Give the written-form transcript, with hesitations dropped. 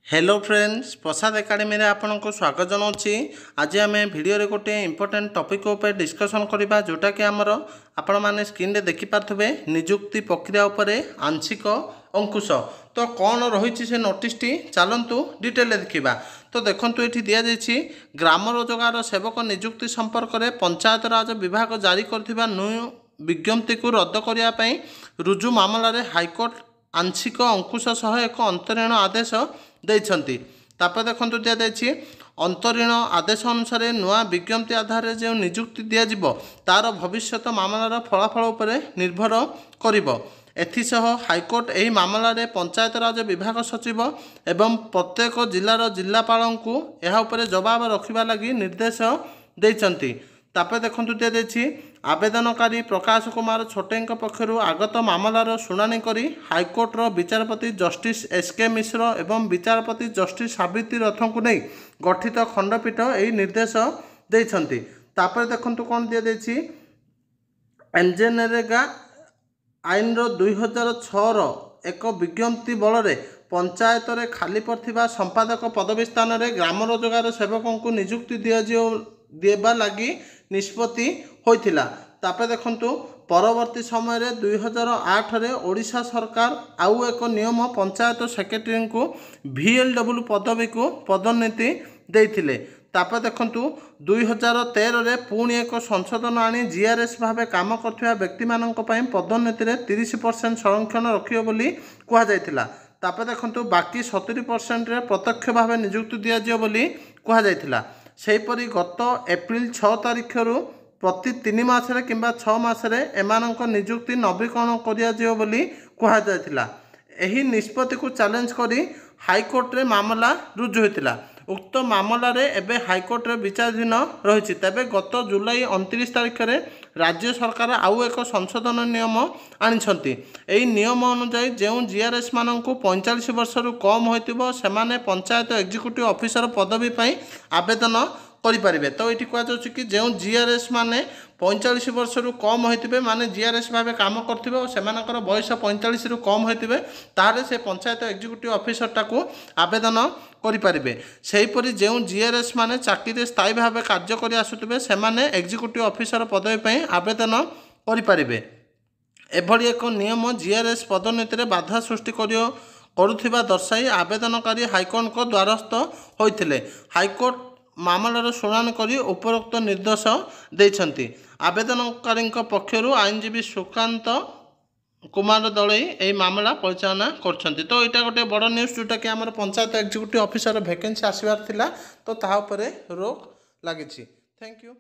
Hello friends, प्रसाद academy रे आपनको स्वागत जनाऊँगी। आज आम भिडियो रे गोटे इंपोर्टेंट टॉपिक ऊपर डिस्कशन करबा जोटा कि आमर आपण माने स्क्रीन रे देखि पारथबे नियुक्ति प्रक्रिया उपरे आंशिक अंकुश। तो कौन रही से नोटिस टी चलतु डिटेल देखा। तो देखंतु एठी दिया जायछि ग्राम रोजगार सेवक नियुक्ति संपर्क में पंचायत राज विभाग जारी करथिबा न्यू विज्ञप्ति को रद्द करिया पई रुजु मामला रे हाईकोर्ट आंशिक अंकुश सह एक अंतरीण आदेश देइछंती। तापर देखंतु दिया जायछि अंतरीण आदेश अनुसार नुआ विज्ञप्ति आधार रे जो नियुक्ति दिया जिवो तार भविष्यत मामलार फलाफल उपरे निर्भर करिवो। एथिसह हाईकोर्ट एही मामला रे पंचायत राज विभाग सचिव एवं प्रत्येक जिलार जिलापालंकु एहा उपरे जवाब रखिबा लागि निर्देश देइछंती। तापर देखंतु दिया जायछि आवेदनकारी प्रकाश कुमार छोटेंक पक्षरु आगत मामलार शुणाणी करी हाईकोर्टर विचारपति जस्टिस एसके मिश्र एवं विचारपति जस्टिस सावित्री रथଙ୍କୁ नहीं गठित खंडपीठ यही निर्देश देइछंती। तापर देखंतु कोन दिया जायछि एनजेनरेगा आईन 2006 एक विज्ञप्ति बल रे पंचायत रे खाली पड़थिबा संपादक पदवी स्थान रे ग्राम रोजगार सेवकों को नियुक्ति देबा लगी निष्पत्ति होइथिला। तापर देखंतु परवर्ती समय रे 2008 रे ओडिशा सरकार आउ एक नियम पंचायत सेक्रेटरी को VLW पदवी को पदोन्नति देइथिले। तापर देखंतु 2013 रे पुणी एक संशोधन आनी GRS भावे काम करथिबा व्यक्ति मानक पई पदोन्नति रे 30% संरक्षण रखियो बोली कुहा जायथिला। तापर देखंतु बाकी 70% रे प्रत्यक्ष भावे नियुक्ति दिया जियो बोली कुहा जायथिला। सेहीपरि गत एप्रिल 6 तारिख रु प्रति 3 मासरे किंबा 6 मासरे एमानक नियुक्ति नवीकरण करिया जियो बोली कुहा जायथिला। एही निष्पत्ति को चैलेंज करी हाईकोर्ट रे मामला रुजु होइतिला। उक्त मामला रे एबे हाईकोर्ट रे विचाराधीन रही। तेबे गत जुलाई 29 तारिख रे राज्य सरकार आउ एक संशोधन नियम आनिछंती। एही नियम अनुसार जो GRS माननकु 45 वर्ष रु कम होइतिबो सेमाने पंचायत एग्जीक्यूटिव ऑफिसर पदवी पई आवेदन करिपारिबे। तो ये कहुच्छे कि जो GRS माने 45 वर्ष रु कम होइतिबे माने GRS भावे काम करथिबे और सेमानकर बयस 45 रु कम होइतिबे तारे से पंचायत एग्जीक्यूटिव ऑफिसर टाकू आवेदन करिपारिबे। सेहीपरि जो GRS माने चाकरी स्थायी भावे कार्य करि आसुतिबे सेमाने एग्जीक्यूटिव ऑफिसर पदवी पई आवेदन करिपारिबे। एभली एक नियम GRS पदोन्नति रे बाधा सृष्टि करुथिबा दर्शाई आवेदनकारी हाईकोर्ट को द्वारस्थ होइथिले। हाईकोर्ट मामलार शुणाणी करी उपरोक्त निर्देश देइछंती। आवेदनकारी पक्षरु आईनजीवी सुकांत कुमार दलई यही मामला परिचालना करछंती। तो यहाँ गोटे बड़ न्यूज जोटा कि आमर पंचायत एग्जीक्यूटिव ऑफिसर वैकेंसी आसबार थिला तो ताहा उपरे रोक लागिछि। Thank you.